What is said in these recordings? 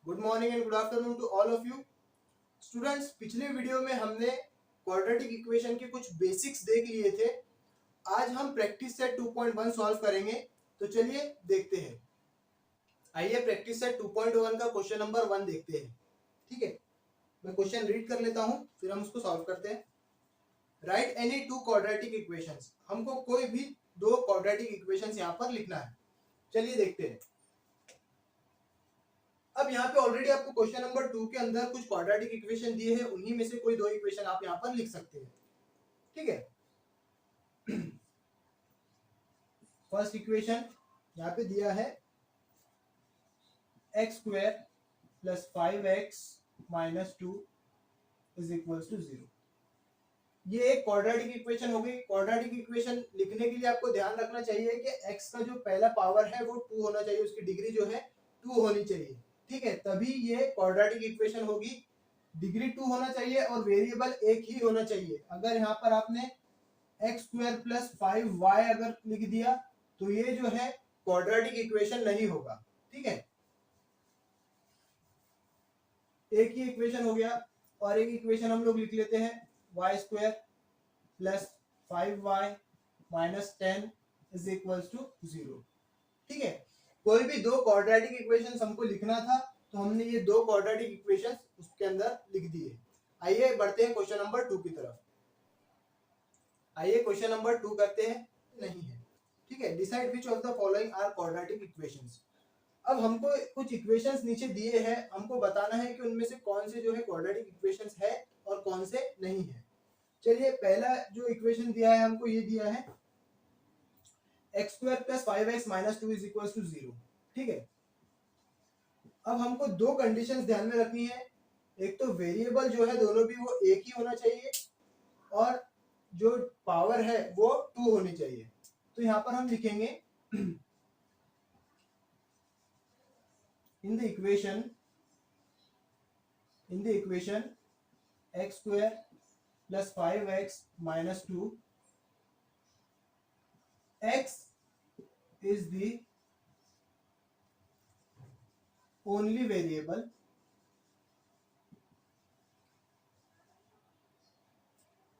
Good morning and good afternoon to all of you students. पिछले video में हमने quadratic equation के कुछ बेसिक्स देख लिए थे। आज हम प्रैक्टिस सेट 2.1 सॉल्व करेंगे। तो चलिए देखते हैं। आइए प्रैक्टिस सेट 2.1 का क्वेश्चन नंबर 1 देखते हैं। ठीक है, मैं क्वेश्चन रीड कर लेता हूं, फिर हम उसको सॉल्व करते हैं। Right any two quadratic equations. हमको कोई भी दो क्वाड्रेटिक इक्वेशंस यहाँ पर लिखना है। चलिए देखते हैं। अब यहाँ पे ऑलरेडी आपको क्वेश्चन नंबर 2 के अंदर कुछ क्वाड्रेटिक इक्वेशन दिए हैं, उन्हीं में से कोई दो इक्वेशन आप यहाँ पर लिख सकते हैं। ठीक है, फर्स्ट इक्वेशन यहाँ पे दिया है x square plus 5x minus 2 is equal to 0। ये एक क्वाड्रेटिक इक्वेशन हो गई। क्वाड्रेटिक इक्वेशन लिखने के लिए आपको ध्यान रखना चाहिए कि x का जो पहला पावर है वो 2 होना चाहिए, उसकी डिग्री जो है 2 होनी चाहिए। ठीक है, तभी ये क्वाड्रेटिक इक्वेशन होगी। डिग्री 2 होना चाहिए और वेरिएबल एक ही होना चाहिए। अगर यहाँ पर आपने एक्स स्क्वायर प्लस 5y अगर लिख दिया तो ये जो है क्वाड्रेटिक इक्वेशन नहीं होगा। ठीक है, एक ही इक्वेशन हो गया। और एक इक्वेशन हम लोग लिख लेते हैं y square plus 5y minus 10 is equal to 0। ठीक है, कोई भी दो क्वाड्रेटिक इक्वेशंस हमको लिखना था तो हमने ये दो क्वाड्रेटिक इक्वेशंस उसके अंदर लिख दिए। आइए बढ़ते हैं क्वेश्चन नंबर 2 की तरफ। आइए क्वेश्चन नंबर 2 करते हैं। नहीं है। ठीक है, decide which of the following are quadratic equations. अब हमको कुछ इक्वेशंस नीचे दिए हैं, हमको बताना है कि उनमें से कौन से जो है क्वाड्रेटिक इक्वेशंस है और कौन से नहीं है। चलिए, पहला जो इक्वेशन दिया है हमको ये दिया है x square plus 5x minus 2 is equal to 0। ठीक है, अब हमको दो कंडीशंस ध्यान में रखनी है। एक तो वेरिएबल जो है दोनों भी वो एक ही होना चाहिए और जो पावर है वो 2 होनी चाहिए। तो यहाँ पर हम लिखेंगे in the equation x square plus 5x minus 2, x is the only variable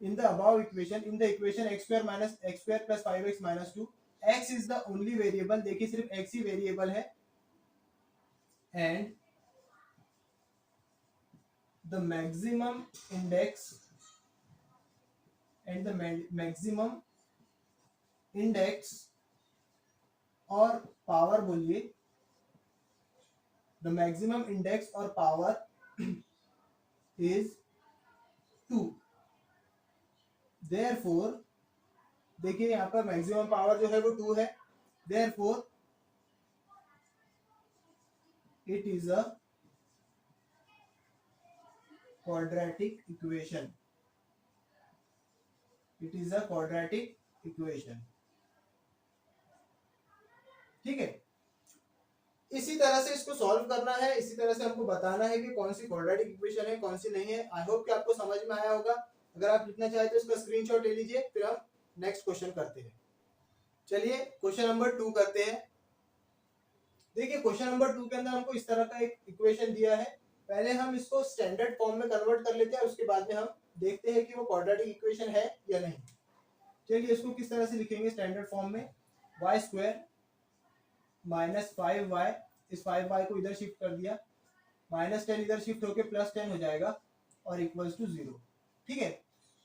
in the above equation। in the equation x square minus x square plus 5x minus 2, x is the only variable। देखिए सिर्फ x ही variable है। and the maximum index और power बोलिए, the maximum index और power is 2। therefore देखिए यहाँ पर maximum power जो है वो 2 है। therefore it is a quadratic equation। it is a quadratic equation। ठीक है, इसी तरह से इसको सॉल्व करना है। इसी तरह से हमको बताना है कि कौन सी क्वाड्रेटिक इक्वेशन है कौन सी नहीं है। आई होप कि आपको समझ में आया होगा। अगर आप लिखना चाहे तो इसका स्क्रीनशॉट ले लीजिए, फिर हम नेक्स्ट क्वेश्चन करते हैं। चलिए क्वेश्चन नंबर 2 करते हैं। देखिए क्वेश्चन नंबर 2 के अंदर हमको इस तरह का एक इक्वेशन दिया है। पहले हम इसको स्टैंडर्ड फॉर्म में कन्वर्ट कर लेते हैं, उसके बाद में हम देखते हैं कि वो क्वाड्रेटिक इक्वेशन है या नहीं। चलिए इसको किस तरह से लिखेंगे स्टैंडर्ड फॉर्म में। वाई स्क्वायर माइनस 5y, इस 5y को इधर शिफ्ट कर दिया, माइनस 10 इधर शिफ्ट होके प्लस 10 हो जाएगा और इक्वल्स टू 0। ठीक है,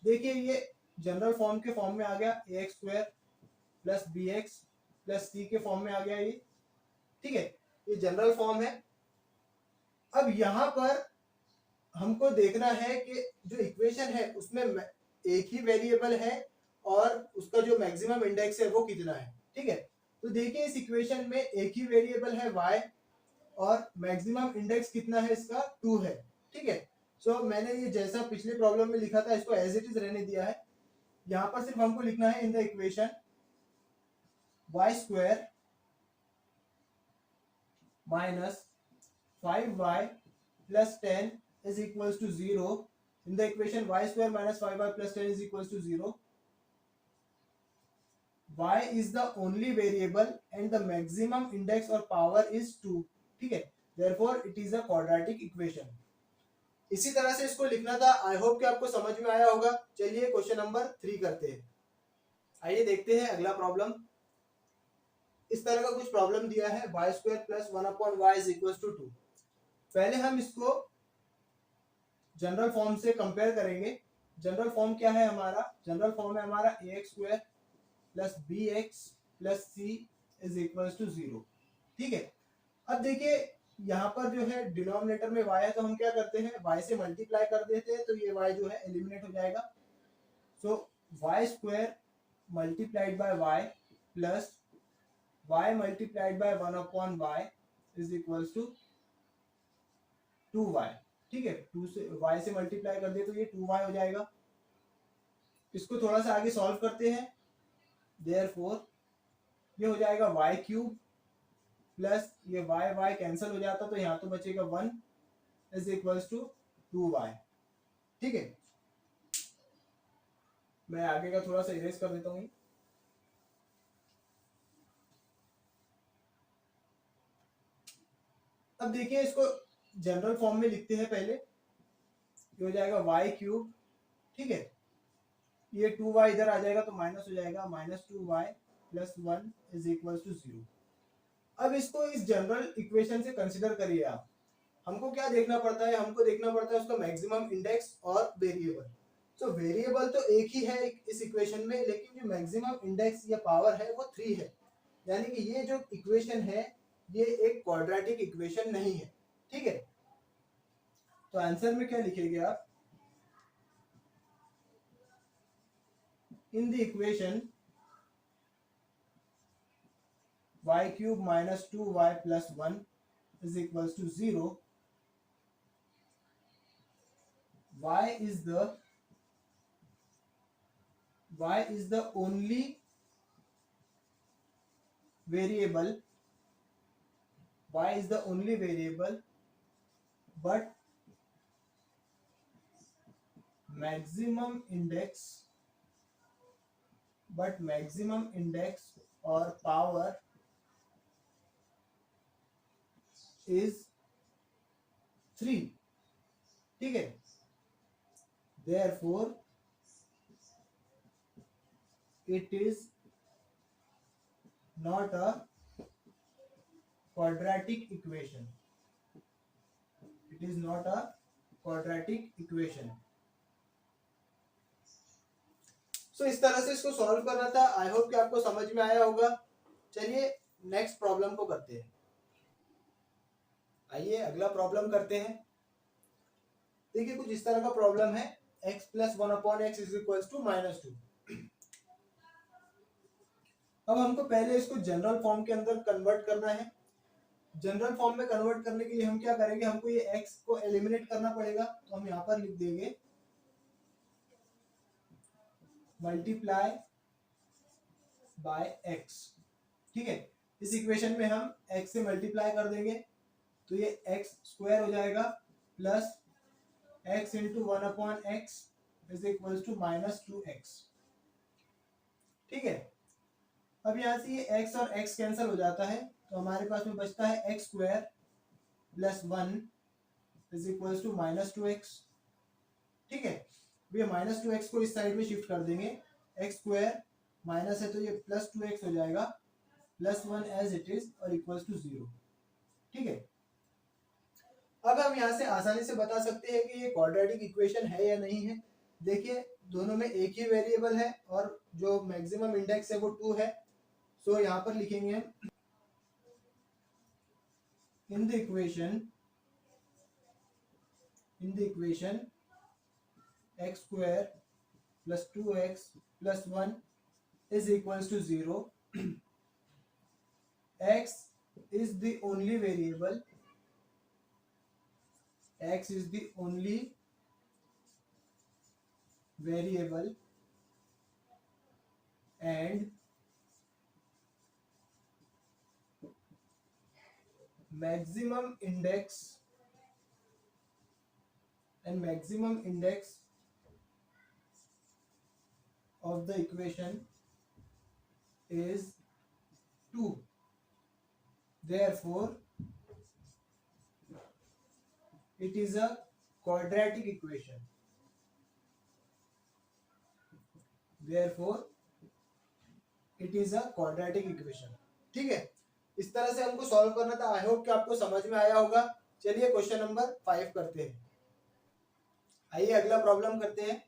देखिए ये जनरल फॉर्म के फॉर्म में आ गया, ax square plus bx plus c के फॉर्म में आ गया ये। ठीक है, ये जनरल फॉर्म है। अब यहाँ पर हमको देखना है कि जो इक्वेशन है उसमें एक ही वेरिएबल है और उसका जो मैक्सिमम इंडेक्स है वो कितना है। ठीक है, तो देखिए इस इक्वेशन में एक ही वेरिएबल है y और मैक्सिमम इंडेक्स कितना है इसका 2 है। ठीक है, सो मैंने ये जैसा पिछले प्रॉब्लम में लिखा था इसको एज इट इज रहने दिया है। यहाँ पर सिर्फ हमको लिखना है इन the equation y square minus 5y plus 10 is equals to 0। in the equation y square minus 5y plus 10 is equals to 0। y is the only variable and the maximum index or power is 2। ठीक है, therefore it is a quadratic equation. इसी तरह से इसको लिखना था। I hope कि आपको समझ में आया होगा। चलिए क्वेश्चन नंबर 3 करते हैं। आइए देखते हैं अगला प्रॉब्लम। इस तरह का कुछ प्रॉब्लम दिया है, y square plus 1/y is equal to 2। पहले हम इसको जनरल फॉर्म से कंपेयर करेंगे। जनरल फॉर्म क्या है हमारा? जनरल फॉर्म है हमारा ax square plus bx plus c is equal to 0। ठीक है। अब देखिए यहाँ पर जो है डिनोमिनेटर में y है, तो हम क्या करते हैं, y से मल्टीप्लाई कर देते हैं, तो ये y जो है एलिमिनेट हो जाएगा। So y square multiplied by y plus y multiplied by 1/y is equal to 2y। ठीक है, 2 से y से मल्टीप्लाई कर दे तो ये 2y हो जाएगा। इसको थोड़ा सा आगे सॉल्व करते हैं। देयरफॉर ये हो जाएगा y क्यूब प्लस ये y कैंसिल हो जाता, तो यहाँ तो बचेगा 1 इज इक्वल टू 2y। ठीक है, मैं आगे का थोड़ा सा इरेज कर देता हूँ। अब देखिए इसको जनरल फॉर्म में लिखते हैं। पहले ये हो जाएगा y क्यूब, ठीक है, ये 2y इधर आ जाएगा तो माइनस हो जाएगा, -2y plus 1 is equal to 0। अब इसको इस जनरल इक्वेशन से कंसिडर करिए आप। हमको क्या देखना पड़ता है? हमको देखना पड़ता है उसका मैक्सिमम इंडेक्स और वेरिएबल। तो वेरिएबल तो एक ही है इस इक्वेशन में, लेकिन जो मैक्सिमम इंडेक्स या पावर है वो 3 है। यानी कि ये जो इक्वेशन है ये एक क्वाड्रेटिक इक्वेशन नहीं है। ठीक है, तो आंसर में क्या लिखेंगे आप? इन the equation y cube minus 2y plus 1 is equals to 0, y is the only variable, y is the only variable, but maximum index or power is 3। ठीक है, therefore it is not a quadratic equation। it is not a quadratic equation। सो इस तरह से इसको solve करना था। I hope कि आपको समझ में आया होगा। चलिए नेक्स्ट प्रॉब्लम को करते हैं। आइए अगला प्रॉब्लम करते हैं। देखिए कुछ इस तरह का प्रॉब्लम है, x plus 1/x is equal to -2। अब हमको पहले इसको जनरल फॉर्म के अंदर कन्वर्ट करना है। जनरल फॉर्म में कन्वर्ट करने के लिए हम क्या करेंगे, हमको ये x को एलिमिनेट करना पड़ेगा। तो हम यहाँ पर लिख देंगे मल्टीप्लाई बाय x। ठीक है, इस इक्वेशन में हम x से मल्टीप्लाई कर देंगे तो ये x स्क्वायर हो जाएगा plus x into 1/x is equal to -2x। ठीक है, अब यहाँ से ये x और x कैंसिल हो जाता है, तो हमारे पास में बचता है x square plus 1 is equal to -2x। ठीक है, ये -2x को इस साइड में शिफ्ट कर देंगे। x स्क्वायर माइनस है तो ये प्लस 2x हो जाएगा, प्लस 1 एज इट इज और इक्वल्स टू 0। ठीक है, अब हम यहाँ से आसानी से बता सकते हैं कि ये क्वाड्रेटिक इक्वेशन है या नहीं है। देखिए दोनों में एक ही वेरिएबल है और जो मैक्सिमम इंडेक्स है वो 2 है। सो यहाँ पर लिखेंगे हम इन the equation x square plus 2x plus 1 is equals to 0। x is the only variable, x is the only variable and maximum index of the equation is 2। Therefore it is a quadratic equation, therefore it is a quadratic equation. ठीक है, इस तरह से हमको solve करना था। I hope कि आपको समझ में आया होगा। चलिए क्वेश्चन नंबर 5 करते हैं। आइए अगला प्रॉब्लम करते हैं।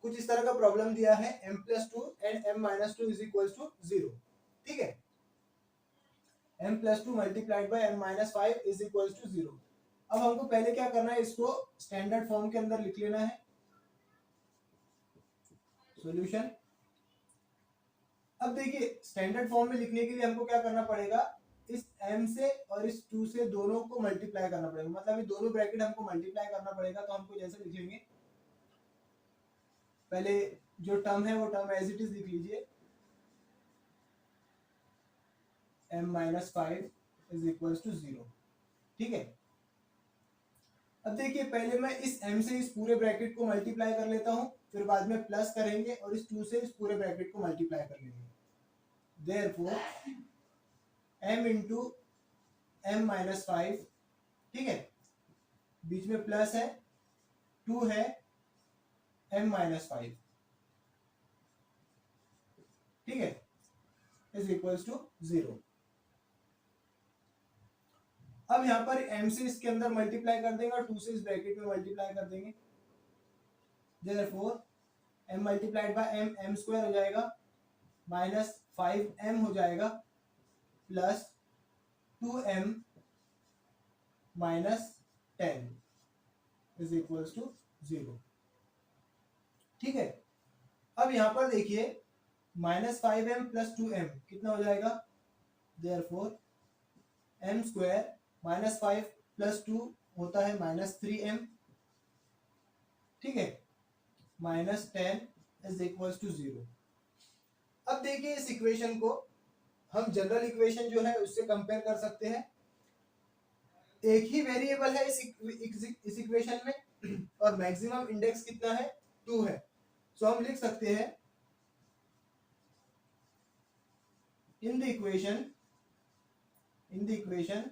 कुछ इस तरह का प्रॉब्लम दिया है m+2 and m-2 is equal to 0। ठीक है, m+2 multiplied by m-5 is equal to 0। अब हमको पहले क्या करना है, इसको स्टैंडर्ड फॉर्म के अंदर लिख लेना है। सॉल्यूशन। अब देखिए स्टैंडर्ड फॉर्म में लिखने के लिए हमको क्या करना पड़ेगा, इस m से और इस 2 से दोनों को मल्टीप्लाई करना पड़ेगा, मतलब ये दोनों ब्रैकेट हमको मल्टीप्लाई करना पड़ेगा। तो हमको जैसे लिख लेंगे, पहले जो टर्म है वो टर्म एज इट इज लिख लीजिए, m-5 इज इक्वल टू 0। ठीक है, अब देखिए पहले मैं इस m से इस पूरे ब्रैकेट को मल्टीप्लाई कर लेता हूं, फिर बाद में प्लस करेंगे और इस 2 से इस पूरे ब्रैकेट को मल्टीप्लाई कर लेंगे। देयरफॉर m इंटू m-5, ठीक है, बीच में प्लस है, 2 है m-5, ठीक है, इज इक्वल्स टू 0। अब यहाँ पर m से इसके अंदर मल्टीप्लाई कर देंगे और 2 से इस ब्रैकेट में मल्टीप्लाई कर देंगे। Therefore m multiplied by m, m square हो जाएगा, माइनस 5m हो जाएगा, plus 2m minus 10 is equals to 0। ठीक है, अब यहाँ पर देखिए -5m प्लस 2m कितना हो जाएगा, देयरफॉर m स्क्वायर -5 प्लस 2 होता है -3m, ठीक है, -10 इज इक्वल्स टू 0। अब देखिए इस इक्वेशन को हम जनरल इक्वेशन जो है उससे कंपेयर कर सकते हैं। एक ही वेरिएबल है इस इक्वेशन में और मैक्सिमम इंडेक्स कितना है, 2 है। सो हम लिख सकते हैं in the equation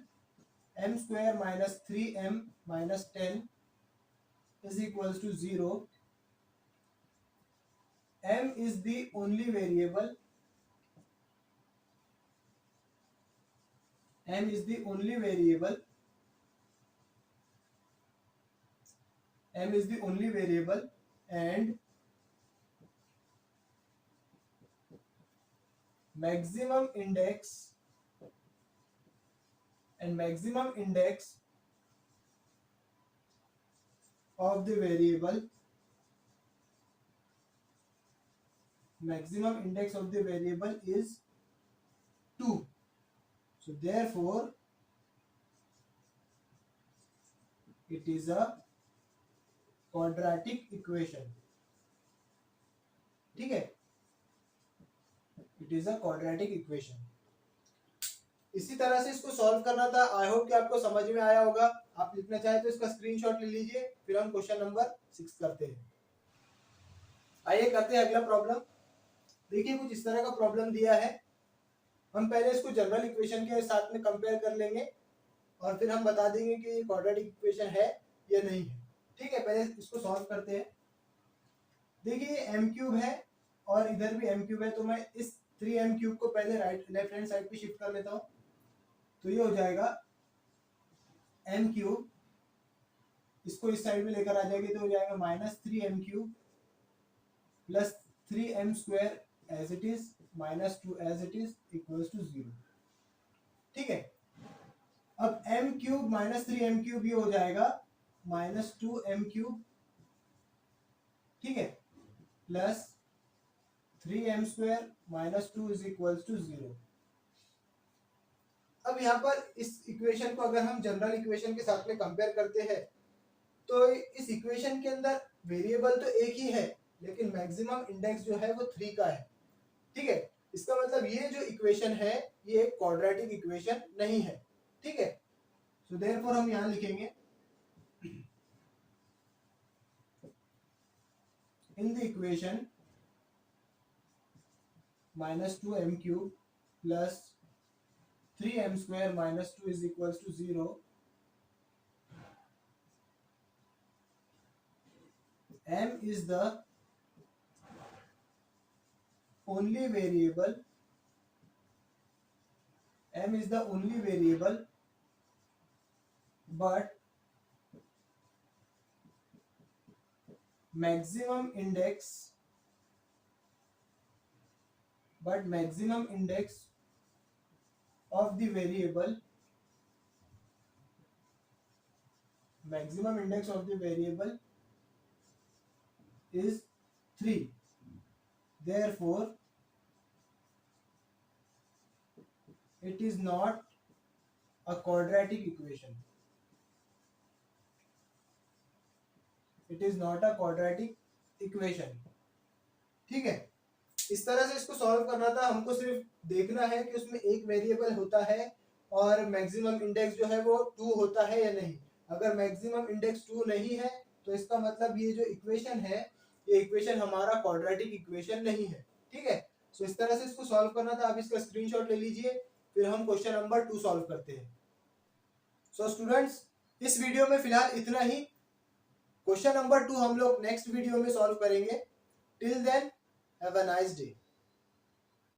m square minus 3m minus 10 is equals to 0. m is the only variable, m is the only variable, m is the only variable and maximum index of the variable, maximum index of the variable is 2. So therefore it is a quadratic equation। ठीक है, it is a quadratic equation. इसी तरह से इसको solve करना था। I hope कि आपको समझ में आया होगा। आप लिखना चाहे तो इसका स्क्रीनशॉट ले लीजिए, फिर हम क्वेश्चन नंबर 6 करते हैं। आइए करते हैं अगला प्रॉब्लम। देखिए कुछ इस तरह का प्रॉब्लम दिया है। हम पहले इसको जनरल इक्वेशन के साथ में कंपेयर कर लेंगे और फिर हम बता देंगे कि ये क्वाड्रेटिक इक्वेशन है या नहीं है। ठीक है, पहले इसको सॉल्व करते हैं। देखिए ये m क्यूब है और इधर भी m क्यूब है, तो मैं इस 3m क्यूब को पहले लेफ्ट हैंड साइड पे शिफ्ट कर लेता हूँ। तो ये हो जाएगा m क्यूब, इसको इस साइड में लेकर आ जाएगी तो हो जाएगा -3m cube plus 3m square as it is -2 as it is equals to 0। ठीक है, अब m क्यूब -3m क्यूब ये हो जाएगा -2m क्यूब, ठीक है, plus 3m square -2 is equals to 0। अब यहाँ पर इस इक्वेशन को अगर हम जनरल इक्वेशन के साथ में कंपेयर करते हैं तो इस इक्वेशन के अंदर वेरिएबल तो एक ही है, लेकिन मैक्सिमम इंडेक्स जो है वो 3 का है। ठीक है, इसका मतलब ये जो इक्वेशन है ये एक क्वाड्रेटिक इक्वेशन नहीं है। ठीक है, सो देयरफॉर हम यहाँ लिखेंगे in the equation -2m cube plus 3m square -2 is equals to 0, m is the only variable, m is the only variable, but maximum index of the variable, maximum index of the variable is 3. Therefore it is not a quadratic equation. It is not a quadratic equation. ठीक है, इस तरह से इसको solve करना था। हमको सिर्फ देखना है कि उसमें एक वेरिएबल होता है और मैक्सिमम इंडेक्स जो है वो 2 होता है या नहीं। अगर मैक्सिमम इंडेक्स 2 नहीं है तो इसका मतलब ये जो इक्वेशन है, ये इक्वेशन हमारा क्वाड्रेटिक इक्वेशन नहीं है। ठीक है, सो इस तरह से इसको सॉल्व करना था। आप इसका स्क्रीनशॉट ले लीजिए, फिर हम क्वेश्चन नंबर 2 सॉल्व करते हैं। सो स्टूडेंट्स, इस वीडियो में फिलहाल इतना ही। क्वेश्चन नंबर 2 हम लोग नेक्स्ट वीडियो में सॉल्व करेंगे। Till then, have a nice day.